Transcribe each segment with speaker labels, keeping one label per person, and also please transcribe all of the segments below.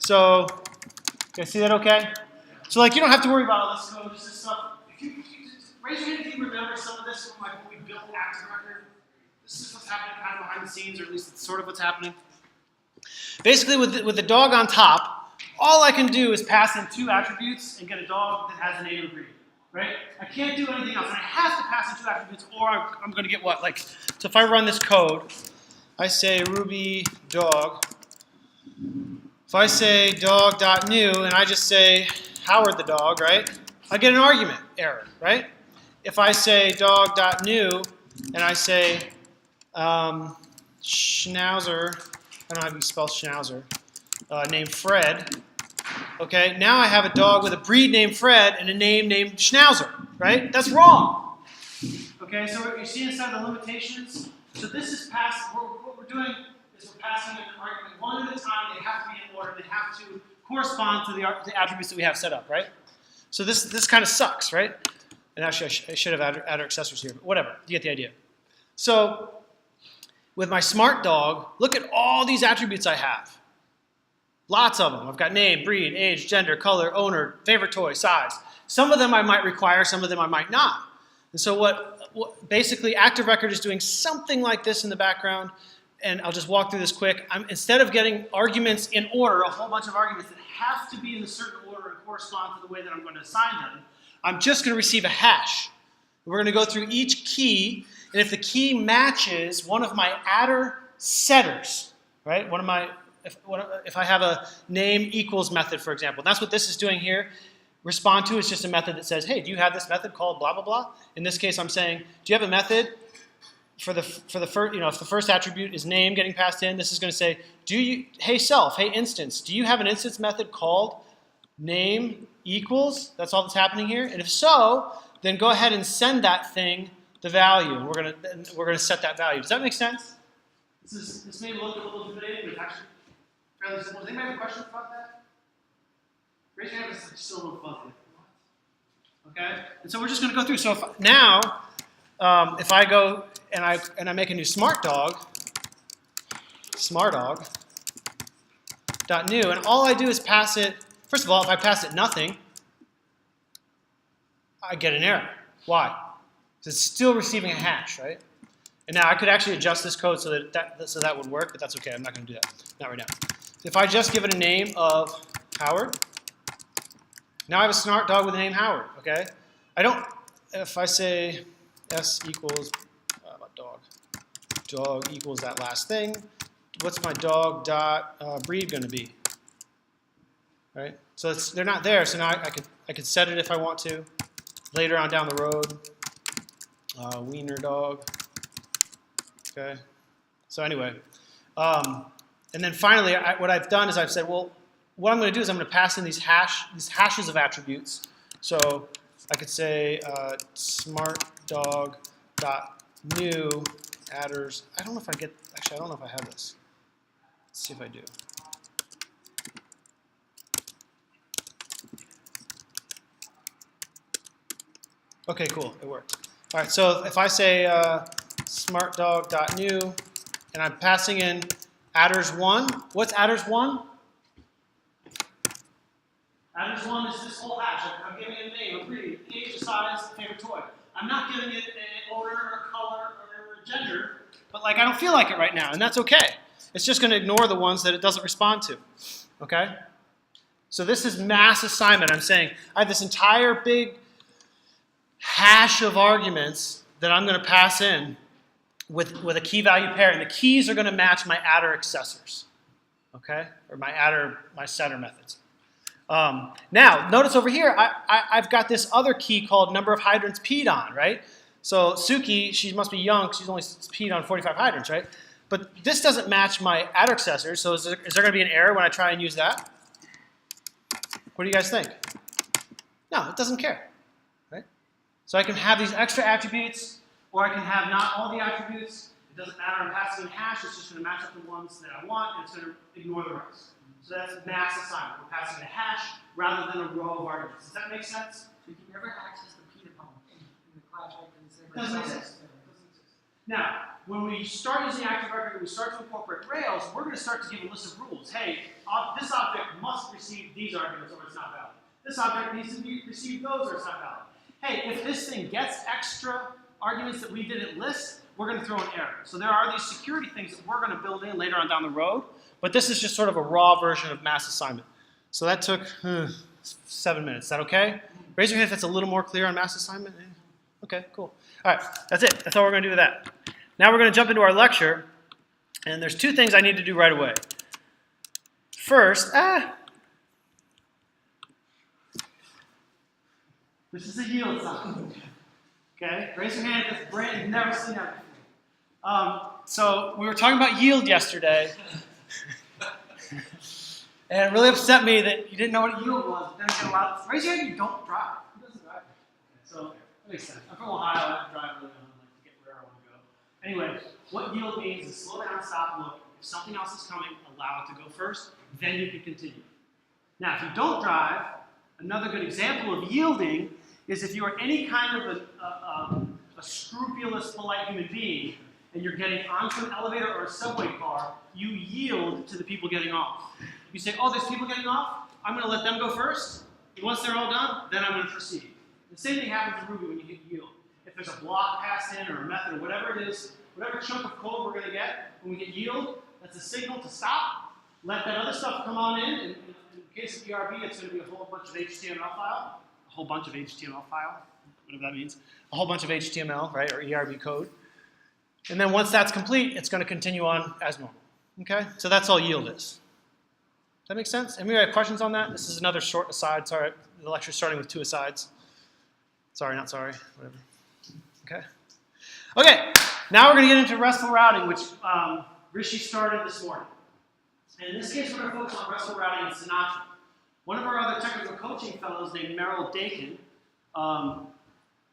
Speaker 1: So, you guys see that okay? So like you don't have to worry about all this code, just this stuff. If you just raise your hand if you remember some of this from like when we built Active Record. This is what's happening kind of behind the scenes, or at least it's sort of what's happening. Basically with the dog on top, all I can do is pass in 2 attributes and get a dog that has a name and breed. Right? I can't do anything else. And I have to pass in 2 attributes or I'm going to get what? Like, so if I run this code, I say Ruby dog. If I say dog.new and I just say Howard the dog, right? I get an argument error, right? If I say dog.new and I say Schnauzer, I don't know how you spell Schnauzer, named Fred, okay, now I have a dog with a breed named Fred and a name named Schnauzer, right? That's wrong. Okay, so what you see inside the limitations, so this is passed, what we're doing is we're passing an argument one at a time. They have to be in order. They have to correspond to the attributes that we have set up, right? So this kind of sucks, right? And actually, I should have added our accessors here, but whatever. You get the idea. So with my smart dog, look at all these attributes I have. Lots of them. I've got name, breed, age, gender, color, owner, favorite toy, size. Some of them I might require, some of them I might not. And so what basically Active Record is doing something like this in the background, and I'll just walk through this quick. Instead of getting arguments in order, a whole bunch of arguments that have to be in a certain order and correspond to the way that I'm going to assign them, I'm just going to receive a hash. We're going to go through each key, and if the key matches one of my adder setters, right? If I have a name equals method, for example, that's what this is doing here. Respond to is just a method that says, hey, do you have this method called blah, blah, blah? In this case, I'm saying, do you have a method for the first, if the first attribute is name getting passed in, this is going to say, hey self, hey instance, do you have an instance method called name equals? That's all that's happening here. And if so, then go ahead and send that thing the value, and we're going to set that value. Does that make sense? This may look a little intimidating, but it's actually fairly simple. Does anybody have questions about that? Raise your hand if it's still a little fuzzy. Okay? And so we're just going to go through. So if I go and I make a new smart dog dot new, and all I do is pass it. First of all, if I pass it nothing, I get an error. Why? Because it's still receiving a hash, right? And now I could actually adjust this code so that would work, but that's okay. I'm not going to do that. Not right now. If I just give it a name of Howard, now I have a smart dog with the name Howard, okay? If I say S equals, dog equals that last thing, what's my dog dot breed going to be? Right? So they're not there, so now I could set it if I want to. Later on down the road, wiener dog, okay? So anyway, and then finally, what I've done is I've said, well, what I'm going to do is I'm going to pass in these hashes of attributes. So I could say smart dog dot new adders. I don't know if I get. Actually, I don't know if I have this. Let's see if I do. Okay, cool. It worked. All right. So if I say smart dog dot new, and I'm passing in adders 1. What's adders 1? Adders 1 is this whole hash. I'm giving it a name, a breed, age, a size, favorite toy. I'm not giving it an order or color or gender, but like I don't feel like it right now, and that's okay. It's just going to ignore the ones that it doesn't respond to. Okay? So this is mass assignment. I'm saying I have this entire big hash of arguments that I'm going to pass in with a key value pair, and the keys are going to match my adder accessors, okay, or my setter methods. Now, notice over here, I've got this other key called number of hydrants peed on, right? So Suki, she must be young because she's only peed on 45 hydrants, right? But this doesn't match my adder accessors, so is there going to be an error when I try and use that? What do you guys think? No, it doesn't care, right? So I can have these extra attributes, or I can have not all the attributes. It doesn't matter. I'm passing in hash. It's just going to match up the ones that I want, and it's going to ignore the rest. So that's mass assignment. We're passing a hash rather than a row of arguments. Does that make sense?
Speaker 2: So you can never access the P opponent in the class.
Speaker 1: It doesn't exist. Now, when we start using Active Record and we start to incorporate Rails, we're going to start to give a list of rules. Hey, this object must these arguments or it's not valid. This object needs to receive those or it's not valid. Hey, if this thing gets extra arguments that we didn't list, we're going to throw an error. So there are these security things that we're going to build in later on down the road, but this is just sort of a raw version of mass assignment. So that took 7 minutes. Is that okay? Raise your hand if that's a little more clear on mass assignment. Okay, cool. All right, that's it. That's all we're going to do with that. Now we're going to jump into our lecture, and there's 2 things I need to do right away. First, this is a yield sign. Okay, raise your hand if it's brand you've never seen that before. So we were talking about yield yesterday, and it really upset me that you didn't know what a yield was. But then again, raise your hand if you don't drive. Who doesn't drive? Okay, so that makes sense. I'm from Ohio. I have to drive really on to get where I want to go. Anyway, what yield means is slow down, stop, look. If something else is coming, allow it to go first. Then you can continue. Now, if you don't drive, another good example of yielding is if you are any kind of a scrupulous, polite human being, and you're getting onto an elevator or a subway car, you yield to the people getting off. You say, oh, there's people getting off? I'm going to let them go first. And once they're all done, then I'm going to proceed. The same thing happens in Ruby when you hit yield. If there's a block passed in or a method or whatever it is, whatever chunk of code we're going to get, when we get yield, that's a signal to stop. Let that other stuff come on in. In the case of ERB, it's going to be a whole bunch of HTML file. A whole bunch of HTML file, whatever that means. A whole bunch of HTML, right, or ERB code. And then once that's complete, it's going to continue on as normal. Okay? So that's all yield is. Does that make sense? Anybody have questions on that? This is another short aside. Sorry, the lecture's starting with 2 asides. Sorry, not sorry. Whatever. Okay? Okay, now we're going to get into restful routing, which Rishi started this morning. And in this case, we're going to focus on restful routing in Sinatra. One of our other technical coaching fellows named Merrill Dakin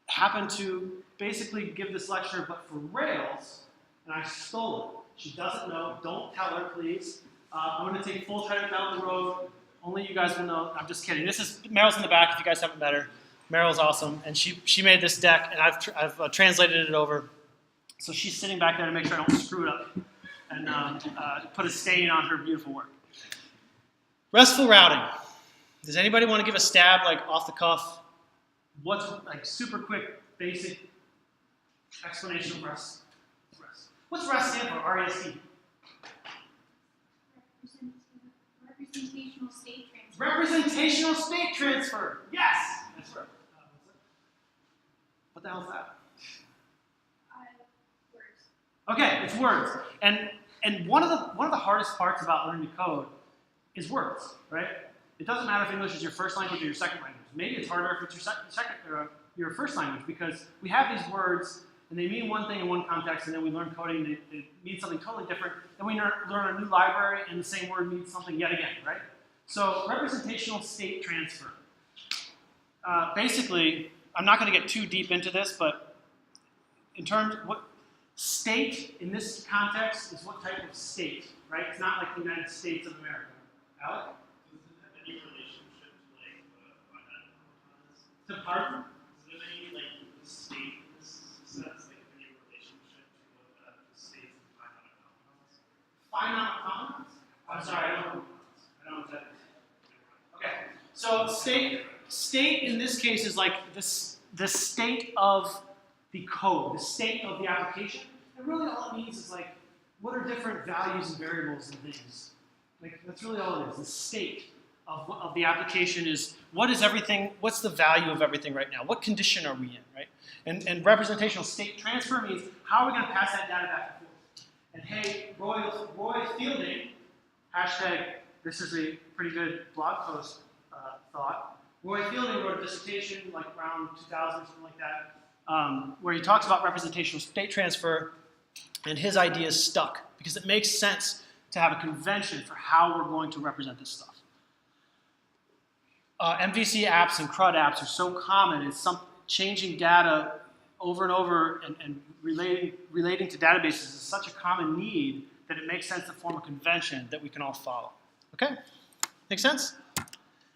Speaker 1: happened to basically give this lecture, but for Rails, and I stole it. She doesn't know. Don't tell her, please. I'm going to take full credit down the road. Only you guys will know. I'm just kidding. This is Merrill's in the back if you guys haven't met her. Merrill's awesome, and she made this deck, and I've translated it over. So she's sitting back there to make sure I don't screw it up and put a stain on her beautiful work. Restful routing. Does anybody want to give a stab, like off the cuff? What's like super quick, basic explanation of REST? What's REST stand for? R-E-S-T.
Speaker 3: Representational state transfer.
Speaker 1: Representational state transfer. Yes. That's right. What the hell is that?
Speaker 3: Words.
Speaker 1: Okay, it's words. And one of the hardest parts about learning to code is words, right? It doesn't matter if English is your first language or your second language. Maybe it's harder if it's your first language, because we have these words and they mean one thing in one context, and then we learn coding, they mean something totally different. Then we learn a new library, and the same word means something yet again, right? So representational state transfer. Basically, I'm not going to get too deep into this, but in terms of what state in this context is what type of state, right? It's not like the United States of America. Alec?
Speaker 4: Does it have any relationship to like finite autonomous?
Speaker 1: To pardon?
Speaker 4: Is there any like the state in this sense, like any relationship to what the states of finite autonomous?
Speaker 1: Finite autonomous? I'm sorry, I don't know what that is. Okay, so state in this case is like the state of the code, the state of the application. And really all it means is like, what are different values and variables and things? Like, that's really all it is. The state of the application is, what is everything, what's the value of everything right now? What condition are we in, right? And representational state transfer means, how are we going to pass that data back and forth? And hey, Roy Fielding, hashtag, this is a pretty good blog post thought. Roy Fielding wrote a dissertation like around 2000 or something like that, where he talks about representational state transfer, and his ideas stuck because it makes sense to have a convention for how we're going to represent this stuff. MVC apps and CRUD apps are so common, and changing data over and over and relating to databases is such a common need that it makes sense to form a convention that we can all follow. Okay? Make sense?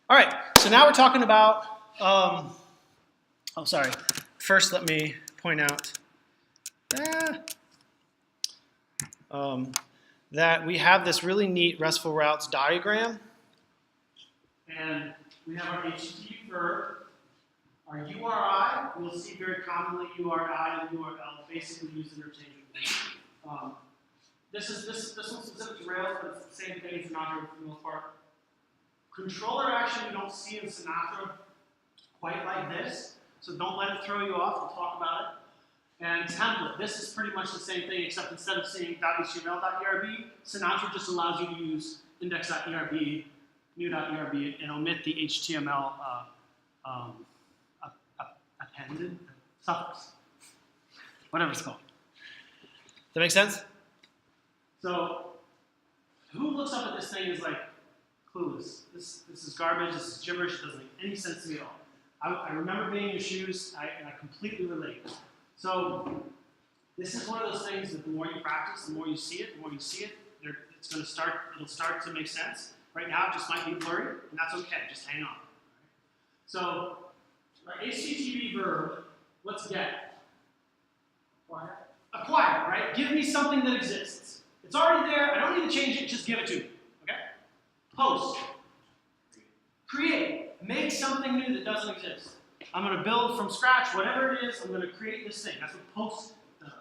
Speaker 1: All right, so now we're talking about, First, let me point out that we have this really neat RESTful routes diagram. And we have our HTTP verb. Our URI, we'll see very commonly URI and URL basically used interchangeably. This one's specific to Rails, but it's the same thing as Sinatra for the most part. Controller action we don't see in Sinatra quite like this, so don't let it throw you off. We'll talk about it. And template, this is pretty much the same thing, except instead of saying .html.erb, Sinatra just allows you to use index.erb, new.erb, and omit the HTML appended suffix, whatever it's called. Does that make sense? So, who looks up at this thing is like clueless. This is garbage. This is gibberish. It doesn't make any sense to me at all. I remember being in your shoes, and I completely relate. So, this is one of those things that the more you practice, the more you see it, it'll start to make sense. Right now, it just might be blurry, and that's okay. Just hang on. So, our HTTP verb, what's get? Acquire. Acquire, right? Give me something that exists. It's already there. I don't need to change it. Just give it to me. Okay? Post. Create. Make something new that doesn't exist. I'm going to build from scratch whatever it is. I'm going to create this thing. That's what post does.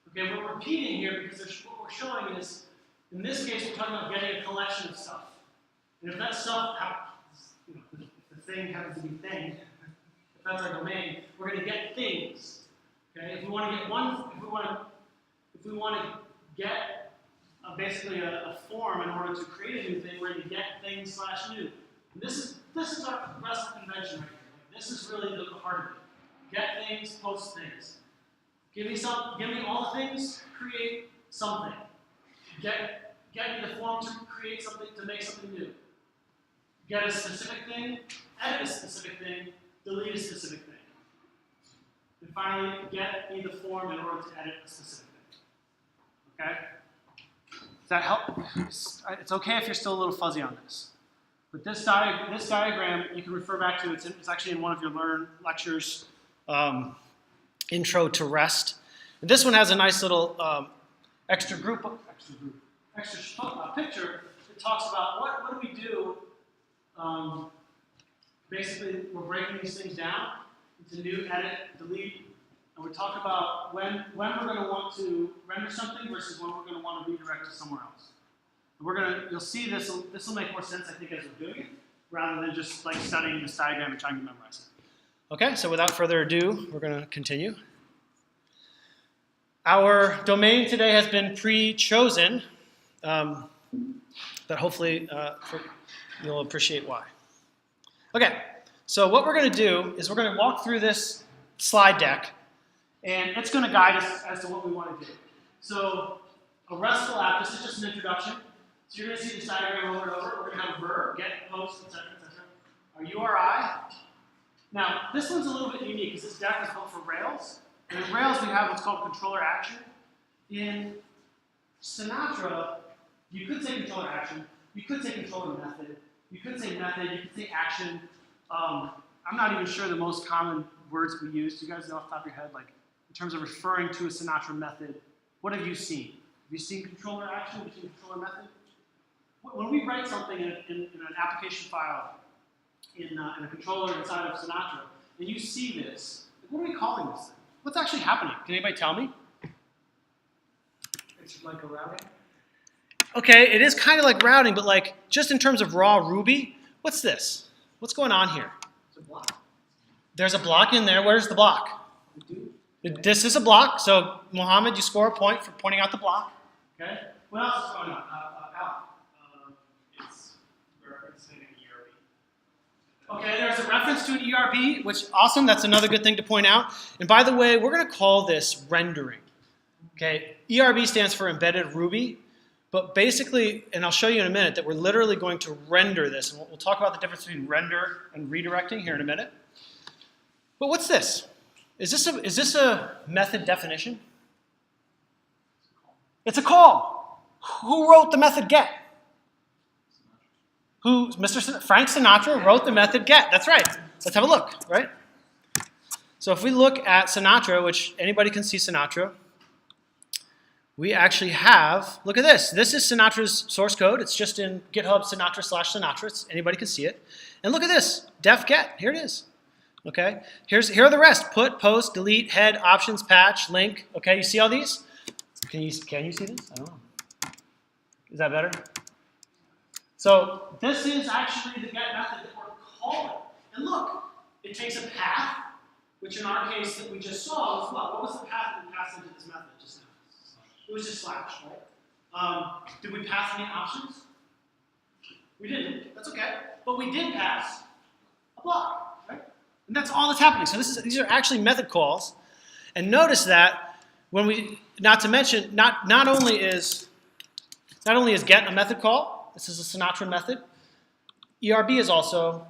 Speaker 1: Okay, we're repeating here because what we're showing is, in this case, we're talking about getting a collection of stuff. And if that stuff happens, if the thing happens to be thing, if that's our domain, we're going to get things. Okay, if we want to get if we want to get basically a form in order to create a new thing, we're going to get things / new. And this is our RESTful convention right here. Like, this is really the heart of it. Get things, post things. Give me all the things, create something. Get me the form to create something, to make something new. Get a specific thing, edit a specific thing, delete a specific thing. And finally, get me the form in order to edit a specific thing. Okay? Does that help? It's okay if you're still a little fuzzy on this. But this diagram, you can refer back to, it's actually in one of your Learn lectures, Intro to REST. And this one has a nice little extra picture that talks about what do we do. Basically, we're breaking these things down into new, edit, delete, and we talk about when we're going to want to render something versus when we're going to want to redirect to somewhere else. And you'll see this will make more sense, I think, as we're doing it, rather than just like studying this diagram and trying to memorize it. Okay, so without further ado, we're going to continue. Our domain today has been pre-chosen, but hopefully you'll appreciate why. Okay, so what we're going to do is we're going to walk through this slide deck, and it's going to guide us as to what we want to do. So a RESTful app, this is just an introduction. So you're going to see this diagram over and over. We're going to have a verb, get, post, etc., etc. Our URI. Now, this one's a little bit unique because this deck is built for Rails. And in Rails, we have what's called controller action. In Sinatra, you could say controller action. You could say controller method. You could say method. You could say action. I'm not even sure the most common words we use. Do you guys know off the top of your head, like in terms of referring to a Sinatra method, what have you seen? Have you seen controller action? Have you seen controller method? When we write something in an application file, in a controller inside of Sinatra, and you see this, what are we calling this thing? What's actually happening? Can anybody tell me?
Speaker 2: It's like a routing.
Speaker 1: Okay, it is kind of like routing, but like just in terms of raw Ruby, what's this? What's going on here?
Speaker 2: It's a block.
Speaker 1: There's a block in there. Where's the block? This is a block. So, Mohammed, you score a point for pointing out the block. Okay. What else is going on? Al?
Speaker 4: It's referencing an ERB.
Speaker 1: Okay, there's a reference to an ERB, which awesome. That's another good thing to point out. And by the way, we're going to call this rendering. Okay, ERB stands for Embedded Ruby. But basically, and I'll show you in a minute, that we're literally going to render this. And we'll talk about the difference between render and redirecting here in a minute. But what's this? Is this a method definition? It's a call. Who wrote the method get? Frank Sinatra wrote the method get. That's right. Let's have a look, right? So if we look at Sinatra, which anybody can see Sinatra, we actually have, look at this. This is Sinatra's source code. It's just in GitHub Sinatra/Sinatra. Anybody can see it. And look at this, def get. Here it is. Okay. Here are the rest. Put, post, delete, head, options, patch, link. Okay. You see all these? Can you see this? I don't know. Is that better? So this is actually the get method that we're calling. And look, it takes a path, which in our case that we just saw was what? What was the path that we passed into this method just now? It was just slash, right? Did we pass any options? We didn't. That's okay. But we did pass a block, right? And that's all that's happening. So these are actually method calls. And notice that when we, not to mention, not only is get a method call, this is a Sinatra method, ERB is also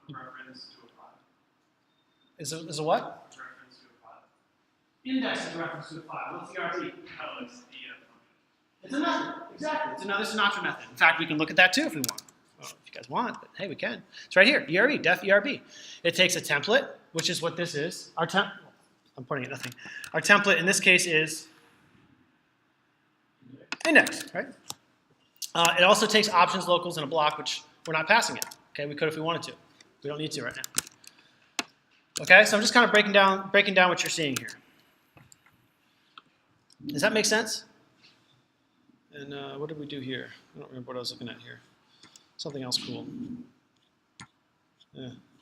Speaker 4: A reference to a file.
Speaker 1: is a what?
Speaker 4: It's a reference to a file.
Speaker 1: Index is a reference to a file. What's ERB?
Speaker 4: Oh, it's the function.
Speaker 1: It's a method, exactly. It's another Sinatra method. In fact, we can look at that too if we want. Well, if you guys want, but hey, we can. It's right here, ERB, def ERB. It takes a template, which is what this is. I'm pointing at nothing. Our template in this case is index, right? It also takes options, locals, and a block, which we're not passing it. Okay, we could if we wanted to. We don't need to right now. Okay, so I'm just kind of breaking down what you're seeing here. Does that make sense? And what did we do here? I don't remember what I was looking at here. Something else cool.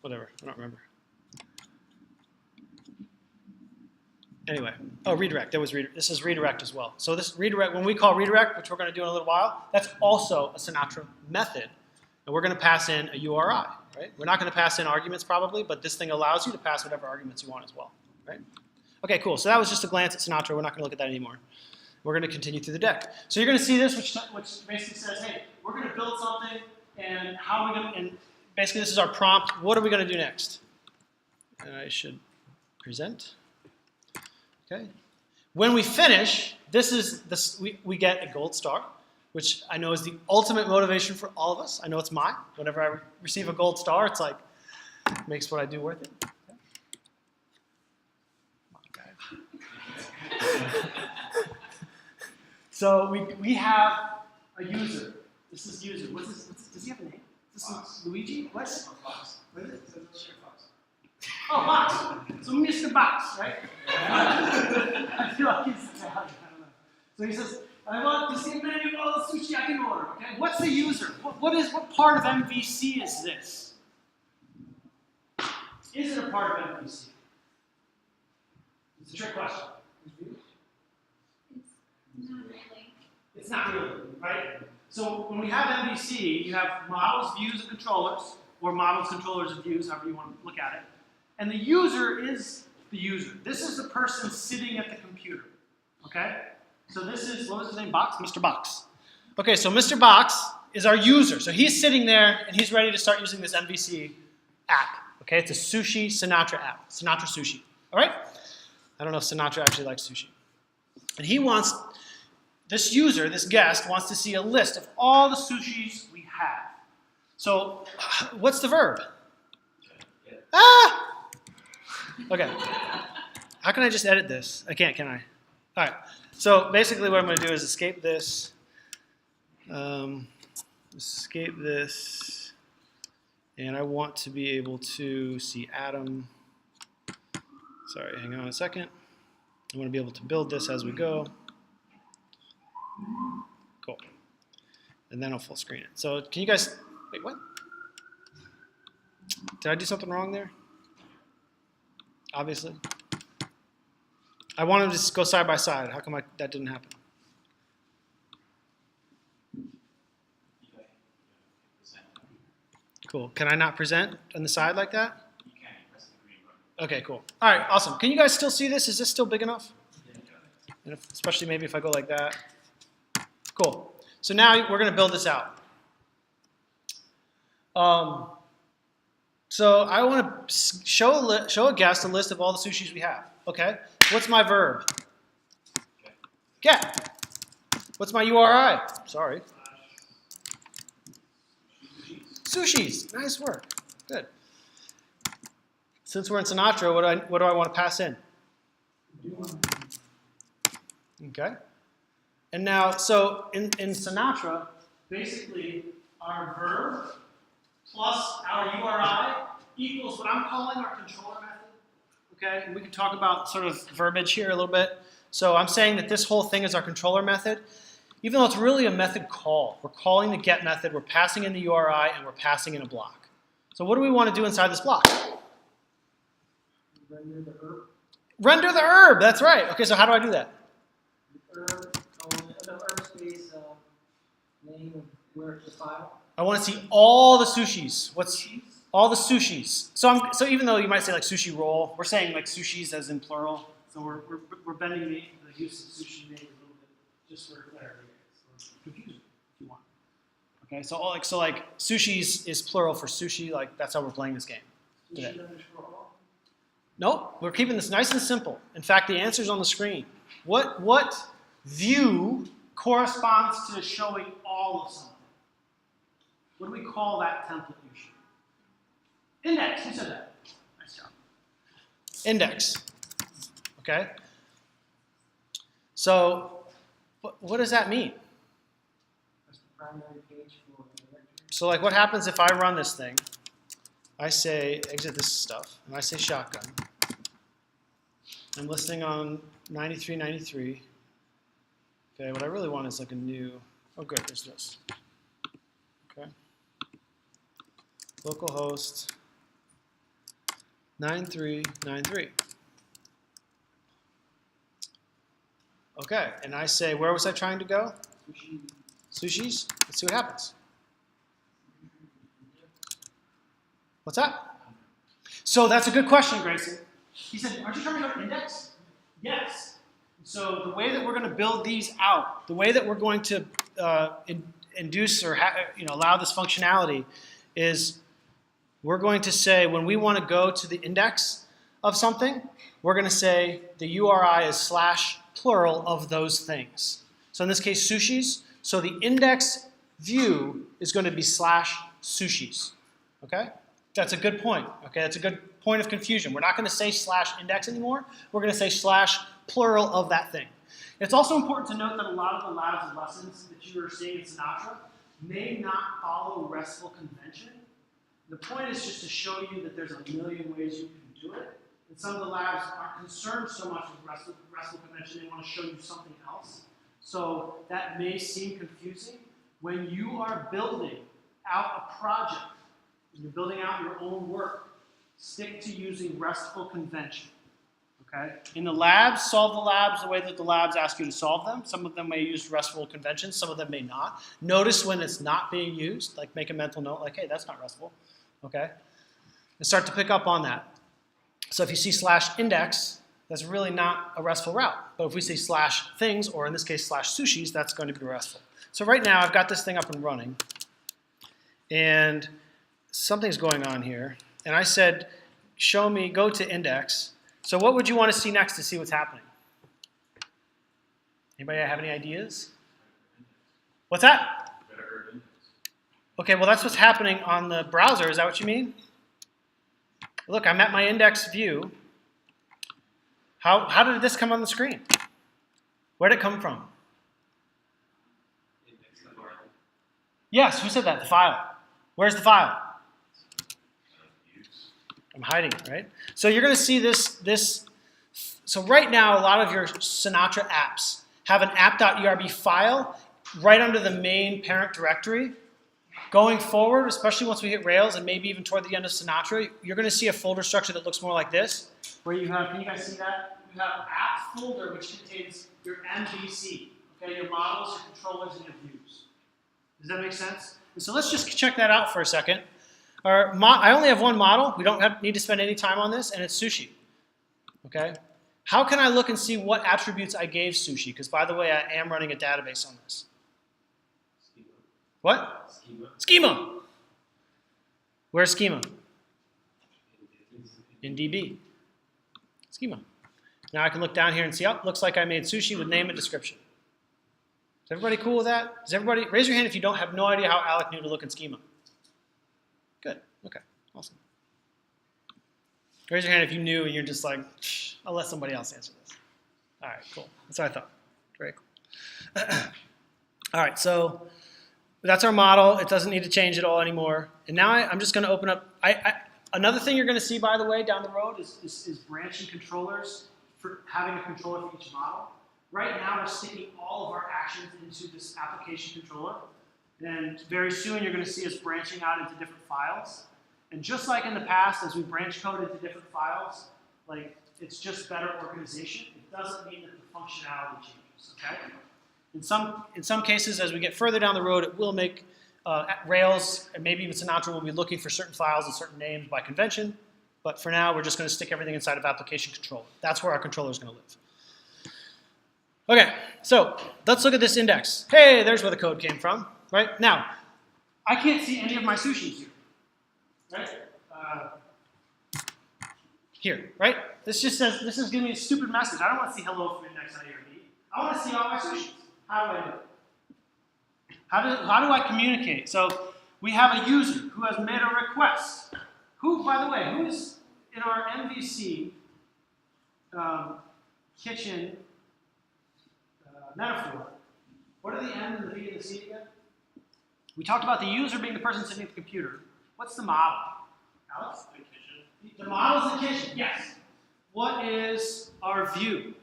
Speaker 1: Whatever, I don't remember. Anyway, oh, redirect. This is redirect as well. So this redirect, when we call redirect, which we're going to do in a little while, that's also a Sinatra method. And we're going to pass in a URI, right? We're not going to pass in arguments probably, but this thing allows you to pass whatever arguments you want as well, right? Okay, cool. So that was just a glance at Sinatra. We're not going to look at that anymore. We're going to continue through the deck. So you're going to see this, which basically says, hey, we're going to build something, and how are we going to, and basically this is our prompt. What are we going to do next? And I should present. Okay. When we finish, we get a gold star, which I know is the ultimate motivation for all of us. I know it's mine. Whenever I receive a gold star, it's like, makes what I do worth it. Okay. So we have a user. This is user. What's this? Does he have a name? This is Luigi? What?
Speaker 4: Box.
Speaker 1: What is it?
Speaker 4: Share box.
Speaker 1: Oh, Box. So Mr. Box, right? I feel like he's Italian. I don't know. So he says, I want to see many of all the sushi I can order. Okay. What's the user? What part of MVC is this? Is it a part of MVC? It's a trick question.
Speaker 3: Not really.
Speaker 1: It's not really, right? So when we have MVC, you have models, views, and controllers, or models, controllers, and views, however you want to look at it. And the user is the user. This is the person sitting at the computer, okay? So this is, what was his name, Box? Mr. Box. Okay, so Mr. Box is our user. So he's sitting there, and he's ready to start using this MVC app, okay? It's a sushi Sinatra app, Sinatra Sushi, all right? I don't know if Sinatra actually likes sushi. And he wants, this user, this guest, wants to see a list of all the sushis we have. So what's the verb? Ah! Okay. How can I just edit this? I can't, can I? All right. So basically what I'm going to do is escape this. And I want to be able to see Adam. Sorry, hang on a second. I want to be able to build this as we go. Cool. And then I'll full screen it. So can you guys, wait, what? Did I do something wrong there? Obviously. I wanted to just go side by side. How come that didn't happen? Cool. Can I not present on the side like that?
Speaker 4: You can press the green button.
Speaker 1: Okay, cool. All right, awesome. Can you guys still see this? Is this still big enough? And especially maybe if I go like that. Cool. So now we're going to build this out. So I want to show a guest a list of all the sushis we have. Okay. What's my verb? Get. What's my URI? Sorry. Sushis. Nice work. Good. Since we're in Sinatra, what do I want to pass in? Okay? And now, so in Sinatra, basically our verb plus our URI equals what I'm calling our controller method. Okay? And we can talk about sort of verbiage here a little bit. So I'm saying that this whole thing is our controller method, even though it's really a method call. We're calling the get method, we're passing in the URI, and we're passing in a block. So what do we want to do inside this block?
Speaker 2: Render the herb.
Speaker 1: Render the herb, that's right. Okay, so how do I do that?
Speaker 2: Herb, the herb space, name of where it's the file.
Speaker 1: I want to see all the sushis. What's all the sushis? So even though you might say like sushi roll, we're saying like sushis as in plural. So we're bending the use of sushi name a little bit just for clarity. So confusion if you want. Okay, so like sushis is plural for sushi. Like that's how we're playing this game today.
Speaker 2: Sushi underscore all.
Speaker 1: Nope, we're keeping this nice and simple. In fact, the answer's on the screen. What view corresponds to showing all of something? What do we call that template usually? Index, who said that? Nice job. Index, okay? So, what does that mean?
Speaker 2: That's the primary page for the directory. So
Speaker 1: like what happens if I run this thing? I say exit this stuff, and I say shotgun. I'm listening on 9393. Okay, what I really want is like a new, oh good, there's this. Okay. Localhost 9393. Okay, and I say, where was I trying to go?
Speaker 2: sushi.
Speaker 1: Sushis? Let's see what happens. What's that? So that's a good question, Grayson. He said, aren't you trying to go to index? Yes. So the way that we're going to build these out, the way that we're going to induce or allow this functionality is we're going to say when we want to go to the index of something, we're going to say the URI is slash plural of those things. So in this case, sushis. So the index view is going to be slash sushis. Okay? That's a good point. Okay, that's a good point of confusion. We're not going to say slash index anymore. We're going to say slash plural of that thing. It's also important to note that a lot of the labs and lessons that you are seeing in Sinatra may not follow restful convention. The point is just to show you that there's a million ways you can do it. And some of the labs aren't concerned so much with restful convention. They want to show you something else. So that may seem confusing. When you are building out a project, when you're building out your own work, stick to using restful convention. Okay? In the labs, solve the labs the way that the labs ask you to solve them. Some of them may use restful conventions, some of them may not. Notice when it's not being used, like make a mental note, like, hey, that's not restful. Okay? And start to pick up on that. So if you see slash index, that's really not a restful route. But if we say slash things, or in this case slash sushis, that's going to be restful. So right now I've got this thing up and running. And something's going on here. And I said, show me, go to index. So what would you want to see next to see what's happening? Anybody have any ideas? What's that? Okay, well that's what's happening on the browser. Is that what you mean? Look, I'm at my index view. How did this come on the screen? Where did it come from? Yes, who said that? The file. Where's the file? I'm hiding it, right? So you're going to see this. So right now, a lot of your Sinatra apps have an app.erb file right under the main parent directory. Going forward, especially once we hit Rails and maybe even toward the end of Sinatra, you're going to see a folder structure that looks more like this, where you have, can you guys see that? You have app folder, which contains your MVC, okay, your models, your controllers, and your views. Does that make sense? And so let's just check that out for a second. I only have one model. We don't need to spend any time on this, and it's sushi. Okay? How can I look and see what attributes I gave sushi? Because, by the way, I am running a database on this.
Speaker 4: Schema.
Speaker 1: What?
Speaker 4: Schema.
Speaker 1: Schema. Where's schema? In DB. Schema. Now I can look down here and see, oh, looks like I made sushi with name and description. Is everybody cool with that? Does everybody, raise your hand if you don't have no idea how Alec knew to look in schema. Good. Okay. Awesome. Raise your hand if you knew and you're just like, I'll let somebody else answer this. All right, cool. That's what I thought. Very cool. All right, so that's our model. It doesn't need to change at all anymore. And now I'm just going to open up. Another thing you're going to see, by the way, down the road is branching controllers for having a controller for each model. Right now, we're sticking all of our actions into this application controller. And very soon, you're going to see us branching out into different files. And just like in the past, as we branch code into different files, like it's just better organization. It doesn't mean that the functionality changes. Okay. In some cases, as we get further down the road, it will make Rails, and maybe even Sinatra will be looking for certain files and certain names by convention. But for now, we're just going to stick everything inside of application controller. That's where our controller is going to live. Okay, so let's look at this index. Hey, there's where the code came from, right? Now, I can't see any of my sushis here, right? Here, right? This just says, this is giving me a stupid message. I don't want to see hello from index A or B. I want to see all my sushis. How do I do it? How do I communicate? So we have a user who has made a request. Who, by the way, who's in our MVC kitchen metaphor? What are the N and the V and the C again? We talked about the user being the person sitting at the computer. What's the model? Alex?
Speaker 4: The kitchen.
Speaker 1: The model is the kitchen, yes. What is our view?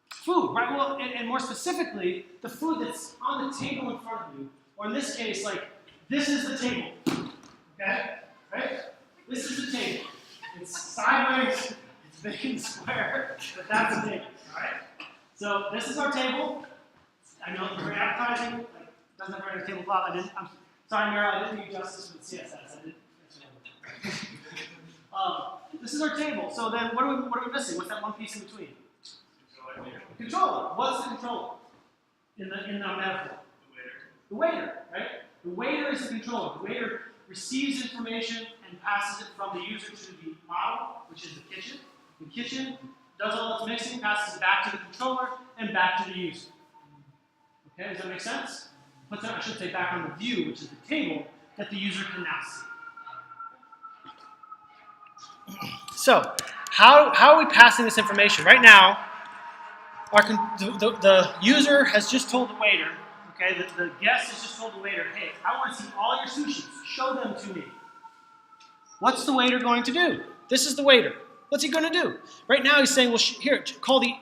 Speaker 1: Food, right? Well, and more specifically, the food that's on the table in front of you, or in this case, like, this is the table, okay? Right? This is the table. It's sideways, it's big and square, but that's the table, all right? So this is our table. I know the great advertising, like, doesn't have a very tablecloth. I'm sorry, Meryl, I didn't do justice with CSS. I didn't. This is our table. So then, what are we missing? What's that one piece in between? Controller. What's the controller in the metaphor? The waiter, right? The waiter is the controller. The waiter receives information and passes it from the user to the model, which is the kitchen. The kitchen does all its mixing, passes it back to the controller, and back to the user. Okay, does that make sense? Puts it, I should say, back on the view, which is the table that the user can now see. So, how are we passing this information? Right now, the user has just told the waiter, okay, the guest has just told the waiter, hey, I want to see all your sushis. Show them to me. What's the waiter going to do? This is the waiter. What's he going to do? Right now he's saying, well, here, call the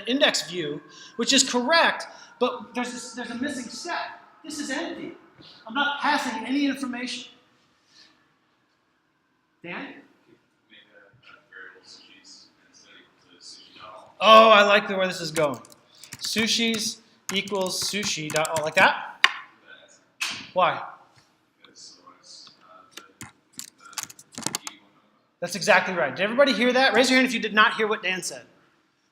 Speaker 1: index view, which is correct, but there's a missing step. This is empty. I'm not passing any information. Dan? Oh, I like where this is going. Sushis equals sushi. Like that? Why? That's exactly right. Did everybody hear that? Raise your hand if you did not hear what Dan said.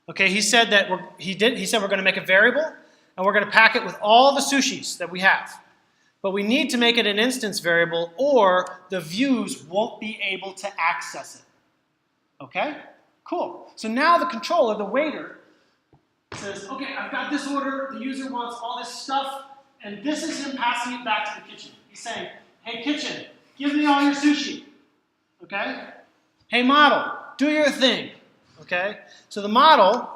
Speaker 1: Okay, he said that he said we're going to make a variable and we're going to pack it with all the sushis that we have. But we need to make it an instance variable or the views won't be able to access it. Okay? Cool. So now the controller, the waiter, says, okay, I've got this order, the user wants all this stuff, and this is him passing it back to the kitchen. He's saying, hey kitchen, give me all your sushi. Okay? Hey model, do your thing. Okay? So the model,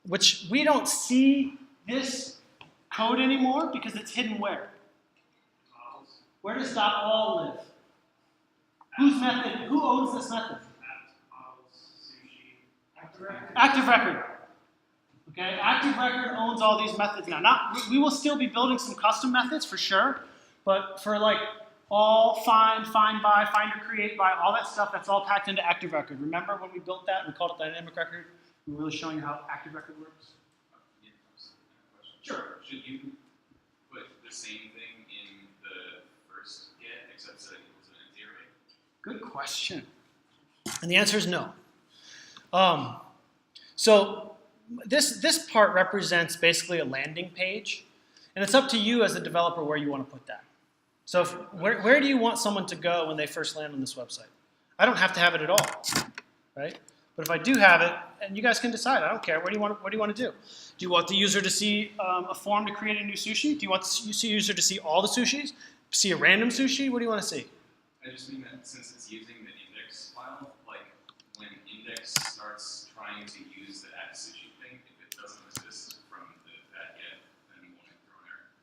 Speaker 1: which we don't see this code anymore because it's hidden where? Where does .all live? Whose method? Who owns this method? Active record. Okay, active record owns all these methods now. We will still be building some custom methods for sure, but for like all, find by, find or create by, all that stuff, that's all packed into active record. Remember when we built that and we called it dynamic record? We were really showing you how active record works. Sure.
Speaker 3: Should you put the same thing in the first get, except set it equals an empty array?
Speaker 1: Good question. And the answer is no. So this part represents basically a landing page, and it's up to you as a developer where you want to put that. So where do you want someone to go when they first land on this website? I don't have to have it at all, right? But if I do have it, and you guys can decide, I don't care. What do you want to do? Do you want the user to see a form to create a new sushi? Do you want the user to see all the sushis? See a random sushi? What do you want to see?
Speaker 3: I just mean that since it's using the index file, like when index starts trying to use the add sushi thing, if it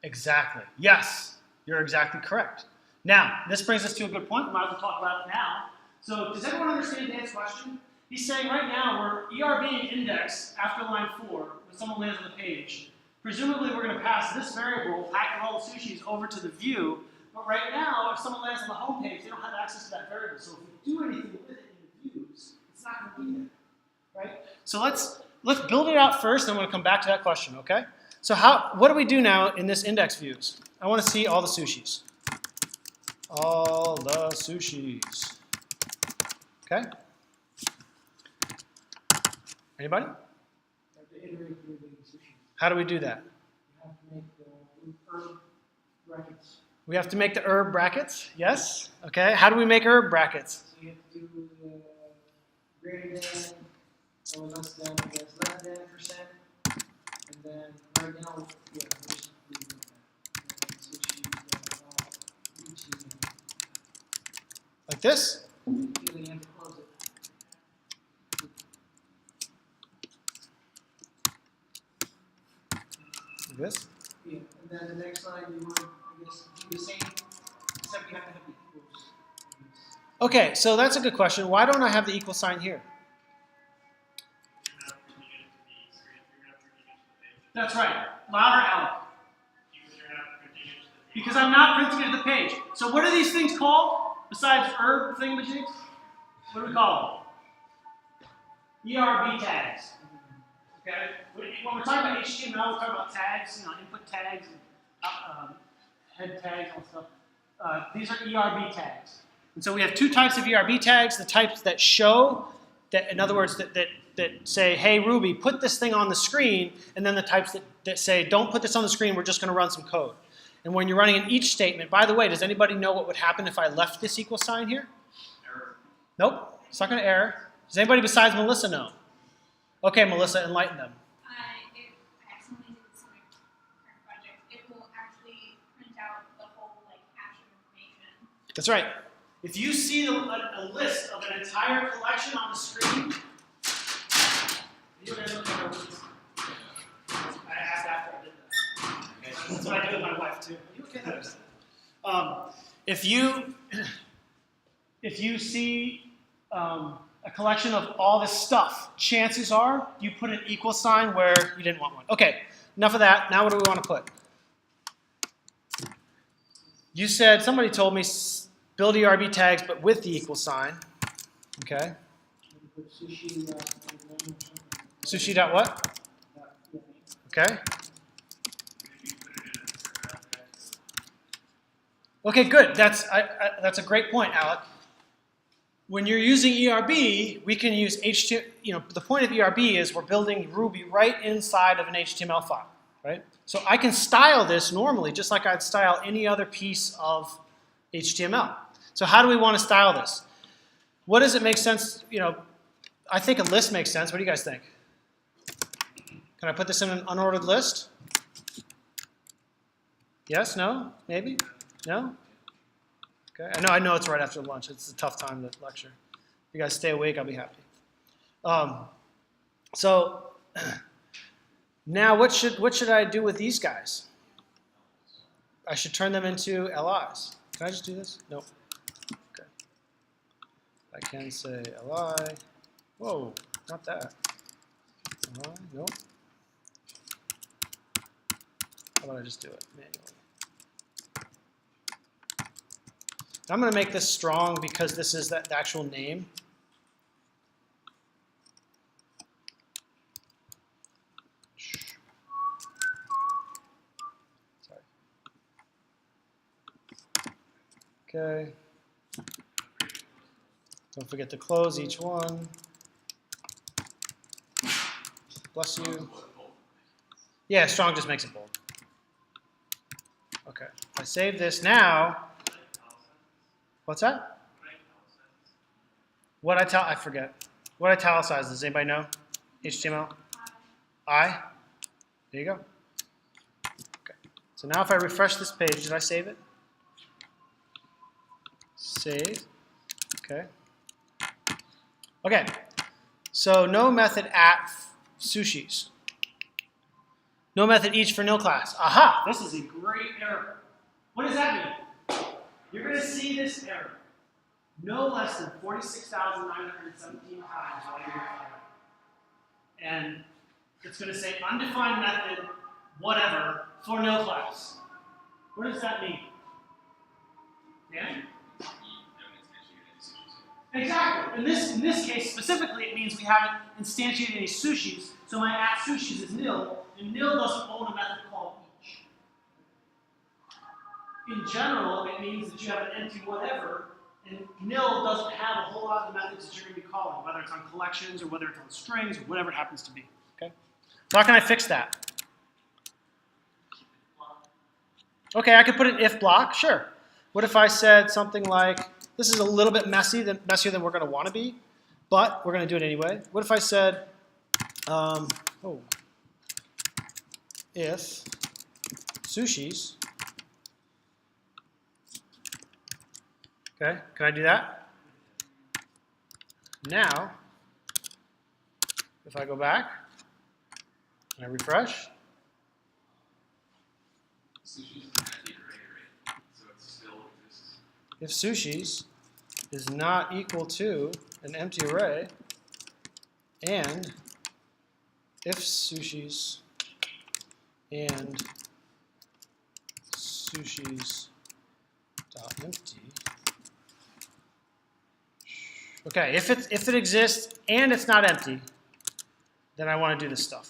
Speaker 1: Exactly. Yes, you're exactly correct. Now, this brings us to a good point. We might as well talk about it now. So, does everyone understand Dan's question? He's saying right now we're ERB index after line 4 when someone lands on the page. Presumably, we're going to pass this variable, pack and roll sushis, over to the view. But right now, if someone lands on the home page, they don't have access to that variable. So, if we do anything with it in the views, it's not going to be there, right? So let's build it out first, and I'm going to come back to that question, okay? So what do we do now in this index views? I want to see all the sushis. All the sushis. Okay? Anybody? How do we do that?
Speaker 2: You have to make the herb brackets.
Speaker 1: We have to make the herb brackets. Yes. Okay. How do we make herb brackets?
Speaker 2: So you have to do greater than or less than, I guess, less than percent. And then right now, yeah, we're just doing that.
Speaker 1: Like this?
Speaker 2: You have to close it.
Speaker 1: Like this?
Speaker 2: Yeah, and then the next line you want, I guess, do the same, except you have to have the equals.
Speaker 1: Okay, so that's a good question. Why don't I have the equal sign here? That's right. Louder, Alec. Because I'm not printing it to the page. So what are these things called besides herb thingamajigs? What do we call them? ERB tags. Okay. When we're talking about HTML, we're talking about tags, input tags and head tags and stuff. These are ERB tags. And so we have two types of ERB tags: the types that show that, in other words, that say, "Hey Ruby, put this thing on the screen," and then the types that say, "Don't put this on the screen. We're just going to run some code." And when you're running an each statement, by the way, does anybody know what would happen if I left this equal sign here?
Speaker 3: Error.
Speaker 1: Nope, it's not going to error. Does anybody besides Melissa know? Okay, Melissa, enlighten them.
Speaker 5: If I accidentally did this in my current project, it will actually print out the whole hash of information.
Speaker 1: That's right. If you see a list of an entire collection on the screen, you guys look at those. I asked after I did that. That's what I do with my wife too. Are you okay there? If you see a collection of all this stuff, chances are you put an equal sign where you didn't want one. Okay, enough of that. Now what do we want to put? You said, somebody told me, build ERB tags but with the equal sign. Okay.
Speaker 2: Put sushi,
Speaker 1: Sushi dot what? Okay. Okay, good. That's a great point, Alec. When you're using ERB, we can use HTML. The point of ERB is we're building Ruby right inside of an HTML file, right? So I can style this normally, just like I'd style any other piece of HTML. So how do we want to style this? What does it make sense? I think a list makes sense. What do you guys think? Can I put this in an unordered list? Yes? No? Maybe? No? Okay. I know it's right after lunch. It's a tough time to lecture. If you guys stay awake, I'll be happy. So now what should I do with these guys? I should turn them into LIs. Can I just do this? Nope. Okay. I can say LI. Whoa, not that. LI, nope. How about I just do it manually? I'm going to make this strong because this is the actual name. Sorry. Okay. Don't forget to close each one. Bless you. Yeah, strong just makes it bold. Okay. If I save this now. What's that? I forget. What italicized? Does anybody know? HTML? I? There you go. Okay. So now if I refresh this page, did I save it? Save. Okay. Okay. So no method at sushis. No method each for nil class. Aha, this is a great error. What does that mean? You're going to see this error no less than 46,917 times while you're filing. And it's going to say undefined method, whatever, for nil class. What does that mean? Dan? Exactly. In this case specifically, it means we haven't instantiated any sushis, so my at sushis is nil, and nil doesn't own a method called each. In general, it means that you have an empty whatever, and nil doesn't have a whole lot of the methods that you're going to be calling, whether it's on collections or whether it's on strings or whatever it happens to be. Okay. So how can I fix that? Okay, I could put an if block, sure. What if I said something like, this is a little bit messier than we're going to want to be, but we're going to do it anyway. What if I said, if sushis, okay, can I do that? Now, if I go back and I refresh,
Speaker 3: Sushi's an empty array, so it still exists.
Speaker 1: if sushis is not equal to an empty array, and if sushis and sushis dot empty. Okay, if it exists and it's not empty, then I want to do this stuff.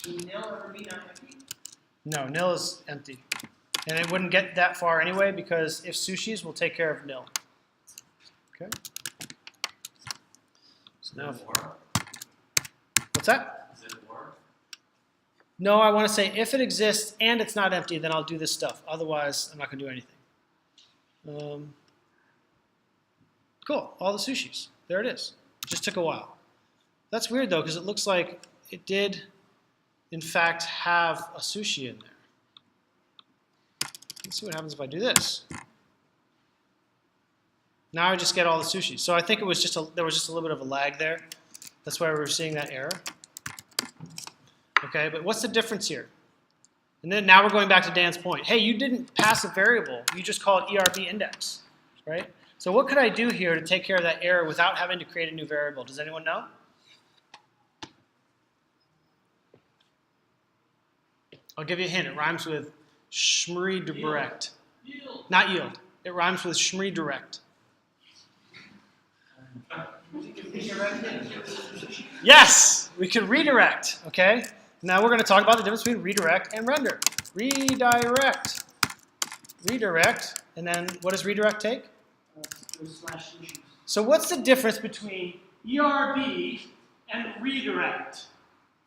Speaker 2: Would nil ever be not empty?
Speaker 1: No, nil is empty. And it wouldn't get that far anyway because if sushis will take care of nil. Okay. So now,
Speaker 3: War?
Speaker 1: what's that?
Speaker 3: Is it war?
Speaker 1: No, I want to say if it exists and it's not empty, then I'll do this stuff. Otherwise, I'm not going to do anything. Cool, all the sushis. There it is. Just took a while. That's weird though, because it looks like it did, in fact, have a sushi in there. Let's see what happens if I do this. Now I just get all the sushi. So I think it was there was just a little bit of a lag there. That's why we were seeing that error. Okay, but what's the difference here? And then now we're going back to Dan's point. Hey, you didn't pass a variable. You just called ERB index, right? So what could I do here to take care of that error without having to create a new variable? Does anyone know? I'll give you a hint. It rhymes with Schmredirect.
Speaker 4: Yield.
Speaker 1: Not yield. It rhymes with Schmredirect. Yes, we could redirect, okay? Now we're going to talk about the difference between redirect and render. Redirect. Redirect, and then what does redirect take?
Speaker 2: Slash sushis.
Speaker 1: So what's the difference between ERB and redirect?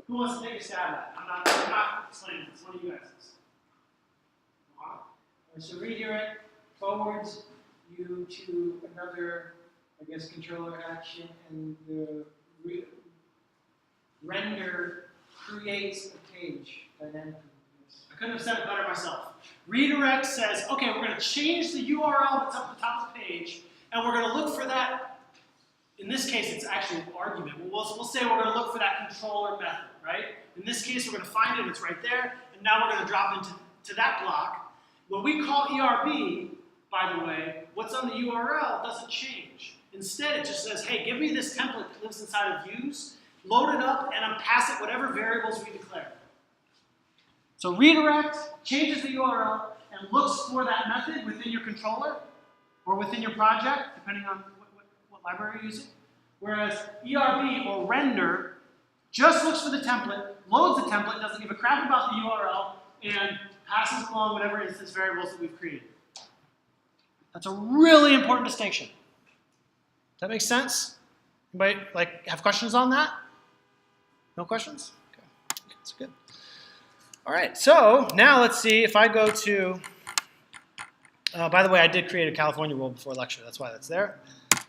Speaker 1: Who wants to take a stab at it? I'm not explaining it. It's one of you guys.
Speaker 2: So redirect forwards you to another, I guess, controller action, and the render creates a page dynamically.
Speaker 1: I couldn't have said it better myself. Redirect says, okay, we're going to change the URL that's up at the top of the page, and we're going to look for that. In this case, it's actually an argument. We'll say we're going to look for that controller method, right? In this case, we're going to find it. It's right there. And now we're going to drop into that block. When we call ERB, by the way, what's on the URL doesn't change. Instead, it just says, hey, give me this template that lives inside of views, load it up, and pass it whatever variables we declare. So redirect changes the URL and looks for that method within your controller or within your project, depending on what library you're using. Whereas ERB or render just looks for the template, loads the template, doesn't give a crap about the URL, and passes along whatever instance variables that we've created. That's a really important distinction. Does that make sense? Anybody have questions on that? No questions? Okay, that's good. All right, so now let's see if I go to, by the way, I did create a California rule before lecture. That's why that's there.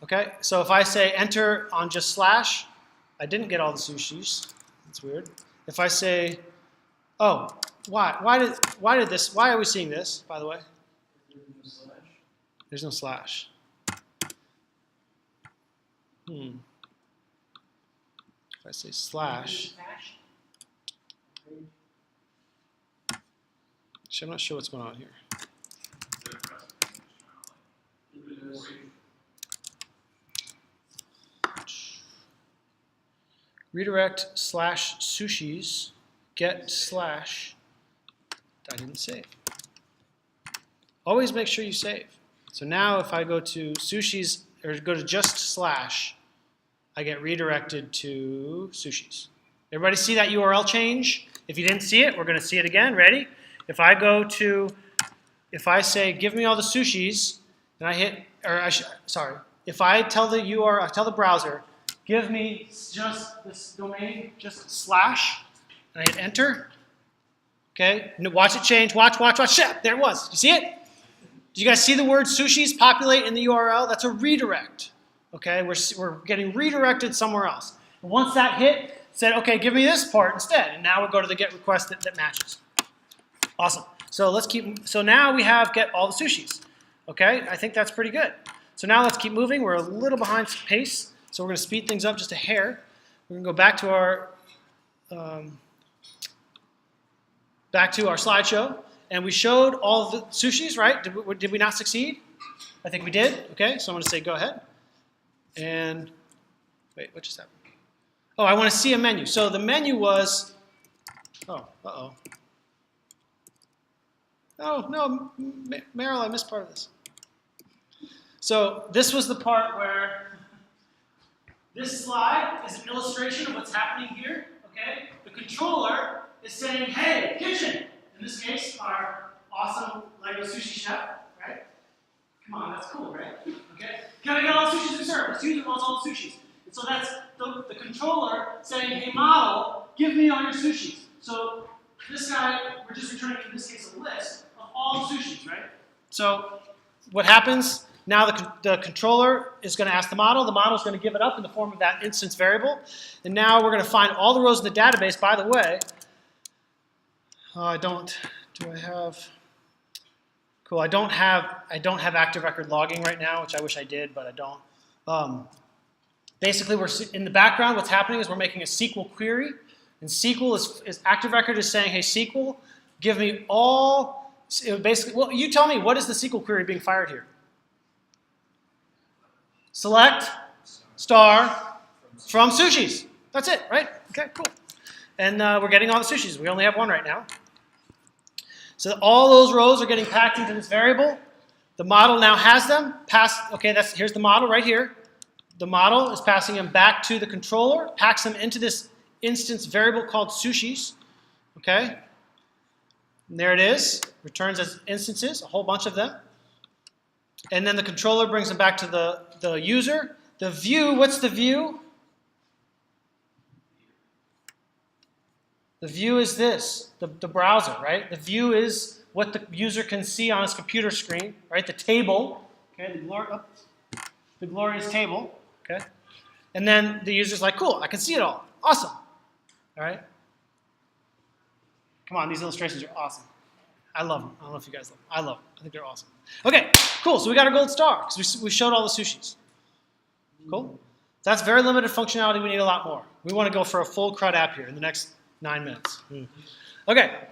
Speaker 1: Okay, so if I say enter on just slash, I didn't get all the sushis. That's weird. If I say, oh, why are we seeing this, by the way? There's no slash. if I say slash,
Speaker 2: Attached. Okay.
Speaker 1: actually, I'm not sure what's going on here.
Speaker 3: Instead of pressing, just trying to like,
Speaker 2: Because
Speaker 1: Redirect slash sushis, get slash, I didn't save. Always make sure you save. So now if I go to sushis, or go to just slash, I get redirected to sushis. Everybody see that URL change? If you didn't see it, we're going to see it again. Ready? If I go to, if I say, give me all the sushis, and I hit, sorry, if I tell the URL, I tell the browser, give me just this domain, just slash, and I hit enter. Okay, watch it change. Watch. Shit, there it was. You see it? Did you guys see the word sushis populate in the URL? That's a redirect. Okay, we're getting redirected somewhere else. And once that hit, it said, okay, give me this part instead. And now we'll go to the get request that matches. Awesome. So so now we have get all the sushis. Okay, I think that's pretty good. So now let's keep moving. We're a little behind pace. So we're going to speed things up just a hair. We're going to go back to our slideshow, and we showed all the sushis, right? Did we not succeed? I think we did. Okay, so I'm going to say go ahead. And wait, what just happened? Oh, I want to see a menu. So the menu was, oh, no, Meryl, I missed part of this. So this was the part where this slide is an illustration of what's happening here, okay? The controller is saying, hey, kitchen! In this case, our awesome Lego sushi chef, right? Come on, that's cool, right? Okay? Gotta get all the sushis we serve. This user wants all the sushis. And so that's the controller saying, hey, model, give me all your sushis. So this guy, we're just returning, in this case, a list of all the sushis, right? So what happens? Now the controller is going to ask the model. The model is going to give it up in the form of that instance variable. And now we're going to find all the rows in the database. By the way, I don't have active record logging right now, which I wish I did, but I don't. Basically, we're in the background. What's happening is we're making a SQL query, and SQL is active record is saying, hey SQL, give me all. Basically, well, you tell me, what is the SQL query being fired here? Select star from sushis. That's it, right? Okay, cool. And we're getting all the sushis. We only have one right now. So all those rows are getting packed into this variable. The model now has them. Here's the model right here. The model is passing them back to the controller, packs them into this instance variable called sushis. Okay? And there it is. Returns as instances, a whole bunch of them. And then the controller brings them back to the user. The view, what's the view? The view is this, the browser, right? The view is what the user can see on his computer screen, right? The table, okay, the glorious table, okay? And then the user's like, cool, I can see it all. Awesome. All right? Come on, these illustrations are awesome. I love them. I don't know if you guys love them. I love them. I think they're awesome. Okay, cool. So we got our gold star because we showed all the sushis. Cool? That's very limited functionality. We need a lot more. We want to go for a full CRUD app here in the next 9 minutes. Okay,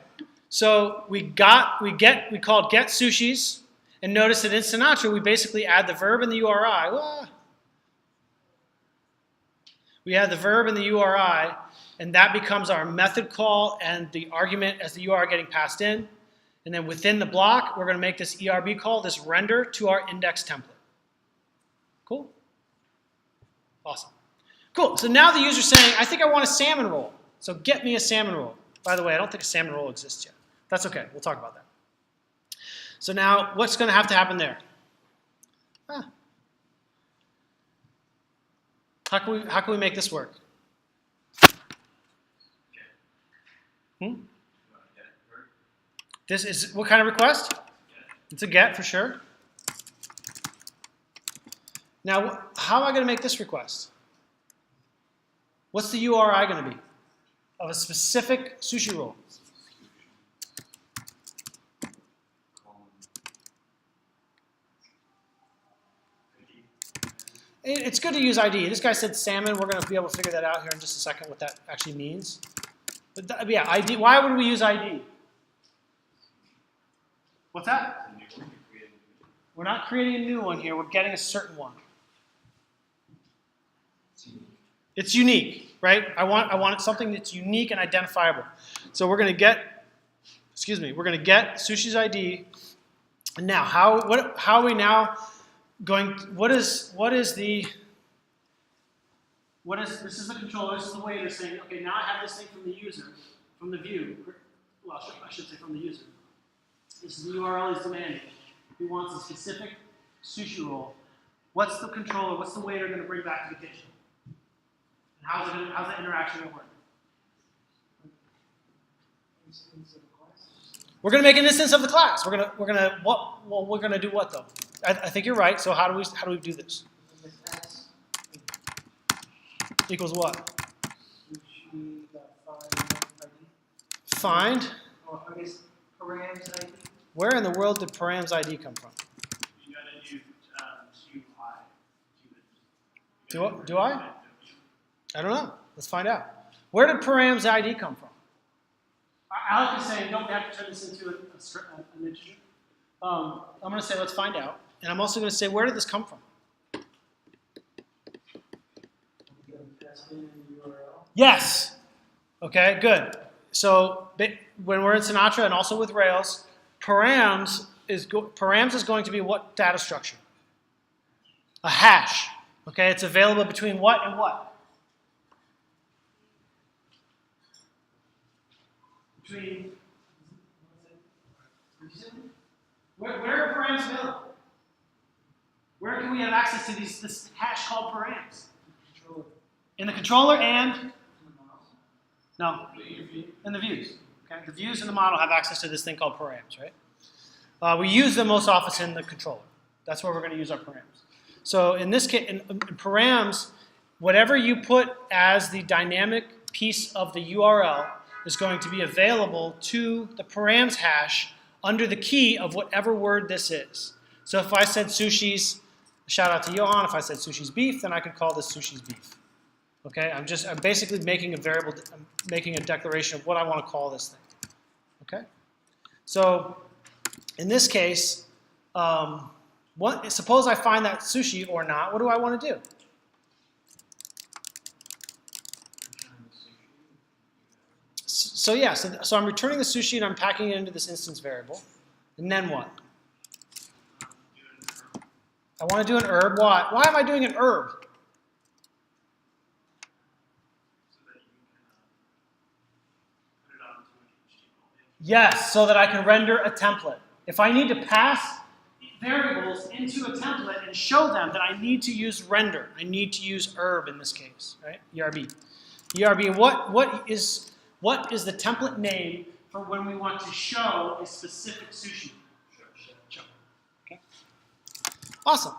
Speaker 1: so we called get sushis, and notice that in Sinatra we basically add the verb and the URI. We add the verb and the URI, and that becomes our method call and the argument as the URI getting passed in. And then within the block, we're going to make this ERB call, this render to our index template. Cool? Awesome. Cool. So now the user's saying, I think I want a salmon roll. So get me a salmon roll. By the way, I don't think a salmon roll exists yet. That's okay. We'll talk about that. So now what's going to happen there? How can we make this work? This is what kind of request? It's a get for sure. Now, how am I going to make this request? What's the URI going to be of a specific sushi roll? It's good to use ID. This guy said salmon. We're going to be able to figure that out here in just a second, what that actually means. But yeah, ID. Why would we use ID? What's that? We're not creating a new one here. We're getting a certain one. It's unique, right? I want something that's unique and identifiable. So we're going to get, we're going to get Sushi's ID. And now, how are we now going? This is the controller. This is the waiter saying, okay, now I have this thing from the user, from the view. Well, I should say from the user. This is the URL he's demanding. He wants a specific sushi roll. What's the controller? What's the waiter going to bring back to the kitchen? And how's that interaction going to work? We're going to make an instance of the class. We're going to do what though? I think you're right. So how do we do this? Equals what? Find.
Speaker 2: I guess params ID.
Speaker 1: Where in the world did params ID come from?
Speaker 4: You gotta do
Speaker 1: Do I? I don't know. Let's find out. Where did params ID come from? Alec is saying, don't we have to turn this into an integer? I'm going to say, let's find out. And I'm also going to say, where did this come from? Yes. Okay, good. So when we're in Sinatra and also with Rails, params is going to be what data structure? A hash. Okay, it's available between what and what? Between where are params available? Where can we have access to this hash called params? In the controller and no, in the views. Okay, the views in the model have access to this thing called params, right? We use them most often in the controller. That's where we're going to use our params. So in this case, in params, whatever you put as the dynamic piece of the URL is going to be available to the params hash under the key of whatever word this is. So if I said sushi's, shout out to Johan, if I said sushi's beef, then I could call this sushi's beef. Okay, I'm basically making a variable, I'm making a declaration of what I want to call this thing. Okay, so in this case, suppose I find that sushi or not, what do I want to do? So yeah, so I'm returning the sushi and I'm packing it into this instance variable. And then what? I want to do an herb. Why? Why am I doing an herb? Yes, so that I can render a template. If I need to pass variables into a template and show them that I need to use render, I need to use herb in this case, right? ERB. ERB, what is the template name for when we want to show a specific sushi? Show. Okay. Awesome.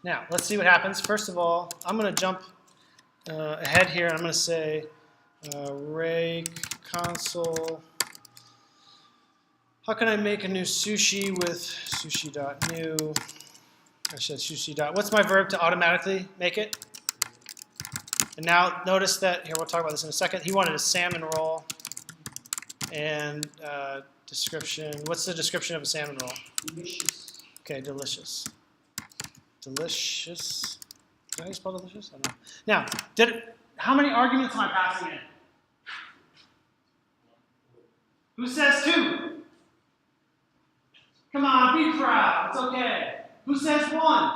Speaker 1: Now, let's see what happens. First of all, I'm going to jump ahead here. I'm going to say rake console. How can I make a new sushi with sushi.new? I said sushi. What's my verb to automatically make it? And now notice that, here we'll talk about this in a second, he wanted a salmon roll and description. What's the description of a salmon roll?
Speaker 2: Delicious.
Speaker 1: Okay, delicious. Delicious. Did I spell delicious? I don't know. Now, how many arguments am I passing in? Who says 2? Come on, be proud. It's okay. Who says 1?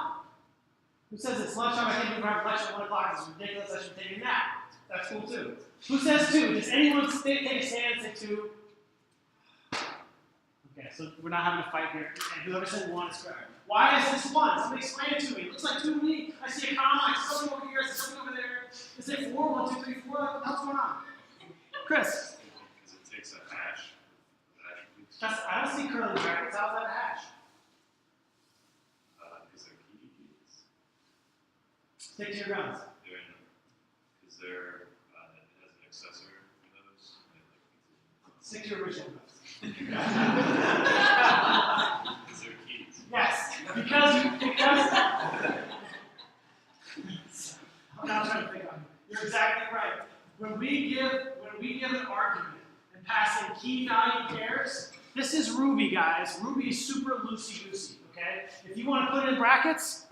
Speaker 1: Who says it's lunchtime? I can't be proud. Lunch at 1 o'clock. It's ridiculous. I should take a nap. That's cool too. Who says 2? Does anyone take a stand and say 2? Okay, so we're not having a fight here. And whoever said 1 is correct. Why is this 1? Somebody explain it to me. It looks like 2 to me. I see a comma. I see something over here. I see something over there. Is it 4? 1, 2, 3, 4. What's going on? Chris.
Speaker 3: Because it takes a hash.
Speaker 1: I don't see curly brackets. How's that a hash?
Speaker 3: Because they're key keys.
Speaker 1: Stick to your guns.
Speaker 3: Because there it has an accessor in those.
Speaker 1: Stick to your original guns.
Speaker 3: Because they're keys.
Speaker 1: Yes, because we give an argument and pass in key value pairs, this is Ruby, guys. Ruby is super loosey-goosey, okay? If you want to put it in brackets,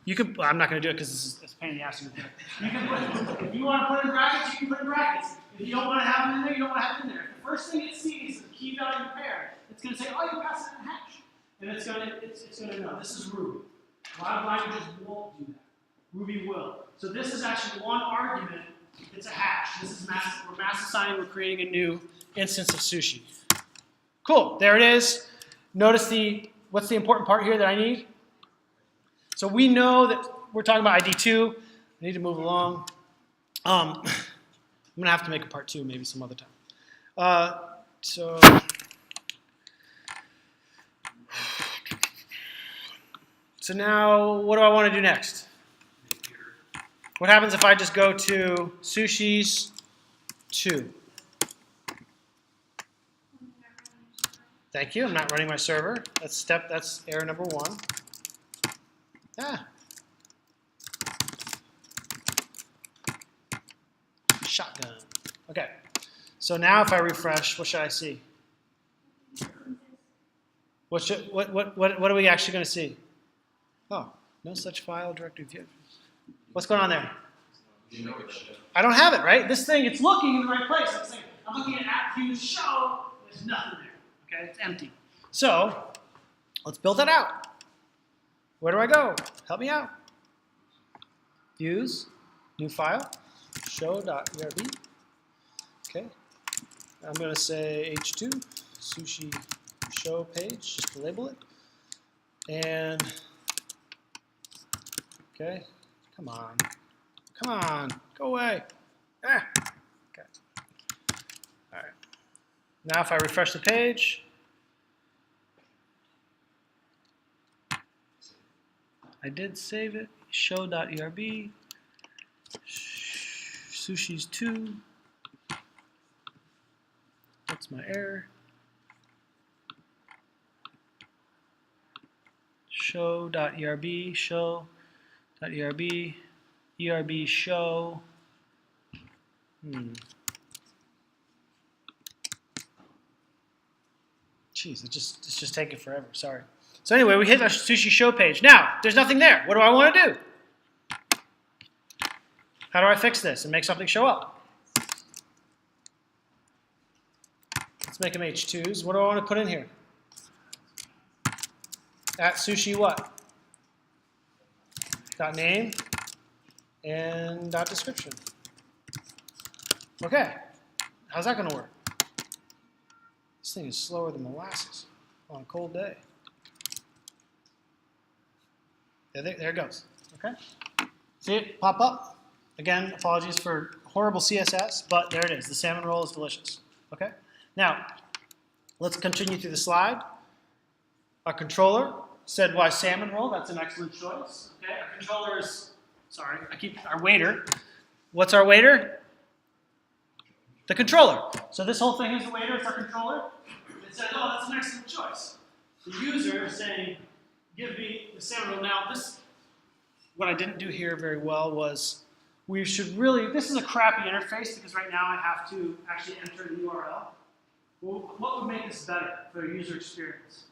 Speaker 1: you can, well, I'm not going to do it because it's a pain in the ass to do it. If you want to put it in brackets, you can put it in brackets. If you don't want to have them in there, you don't want to have them in there. If the first thing it sees is a key value pair, it's going to say, oh, you pass it in hash. And it's going to know, this is Ruby. A lot of languages won't do that. Ruby will. So this is actually one argument. It's a hash. This is we're mass assigning, we're creating a new instance of sushi. Cool, there it is. Notice what's the important part here that I need? So we know that we're talking about ID 2. I need to move along. I'm going to have to make a part 2 maybe some other time. So now, what do I want to do next? What happens if I just go to Sushi's 2? Thank you. I'm not running my server. That's error number 1. Shotgun. Okay. So now if I refresh, what should I see? What are we actually going to see? Oh, no such file directory view. What's going on there? I don't have it, right? This thing, it's looking in the right place. It's saying, I'm looking at views show, there's nothing there. Okay, it's empty. So, let's build that out. Where do I go? Help me out. Views, new file, show.erb. Okay, I'm going to say h2, sushi show page, just to label it. And, okay, come on, go away. Okay, all right. Now if I refresh the page, I did save it, show.erb, sushi's 2, that's my error, show.erb, show.erb, erb show, Jeez, it's just taking forever, sorry. So anyway, we hit our sushi show page. Now, there's nothing there. What do I want to do? How do I fix this and make something show up? Let's make them H2s. What do I want to put in here? At sushi what? Dot name and dot description. Okay, how's that going to work? This thing is slower than molasses on a cold day. There it goes. Okay. See it pop up? Again, apologies for horrible CSS, but there it is. The salmon roll is delicious. Okay. Now, let's continue through the slide. Our controller said why salmon roll. That's an excellent choice. Okay. Our controller is, our waiter. What's our waiter? The controller. So this whole thing is the waiter. It's our controller. It said, oh, that's an excellent choice. The user is saying, give me the salmon roll. Now, what I didn't do here very well was we should really, this is a crappy interface because right now I have to actually enter an URL. Well, what would make this better for a user experience?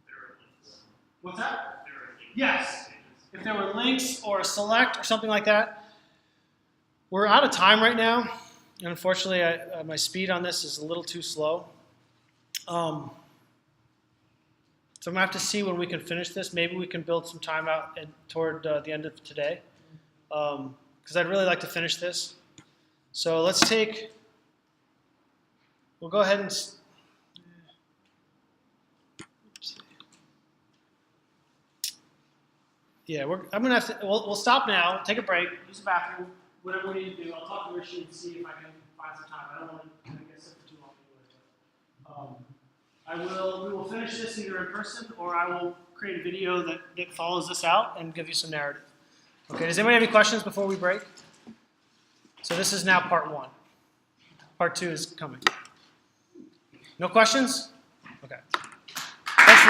Speaker 4: There are links.
Speaker 1: What's that?
Speaker 4: There are links.
Speaker 1: Yes. If there were links or a select or something like that. We're out of time right now. And unfortunately, my speed on this is a little too slow. So I'm going to have to see when we can finish this. Maybe we can build some time out toward the end of today. Because I'd really like to finish this. So let's we'll go ahead and, yeah, I'm going to have to, we'll stop now, take a break, use the bathroom, whatever we need to do. I'll talk to Rishi and see if I can find some time. I don't want to get sick for too long anyway. We will finish this either in person or I will create a video that follows this out and give you some narrative. Okay, does anybody have any questions before we break? So this is now part 1. Part 2 is coming. No questions? Okay. Thanks for